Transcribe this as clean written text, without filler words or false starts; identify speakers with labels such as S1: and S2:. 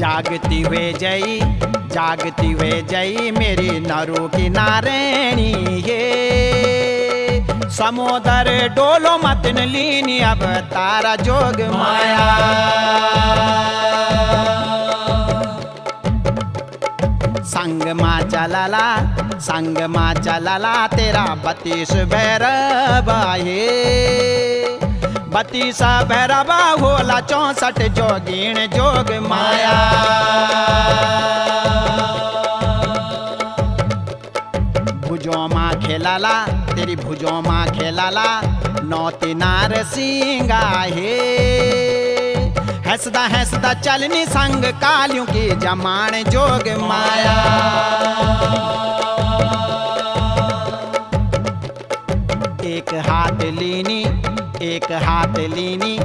S1: जागती हुए जई मेरी नरू की नारायणी ये समुदर डोलो मतन लीनी अब तारा जोग माया संग मा चलला तेरा बतीस भैरवा हे बतीसा भैरवा होला 64 जोगीण जोग माया भुजों माँ खेलाला तेरी भुजों माँ खेलाला नौती नार सिंगा हे हंसदा चलनी संग कालियों की जमान जोग माया एक हाथ लीनी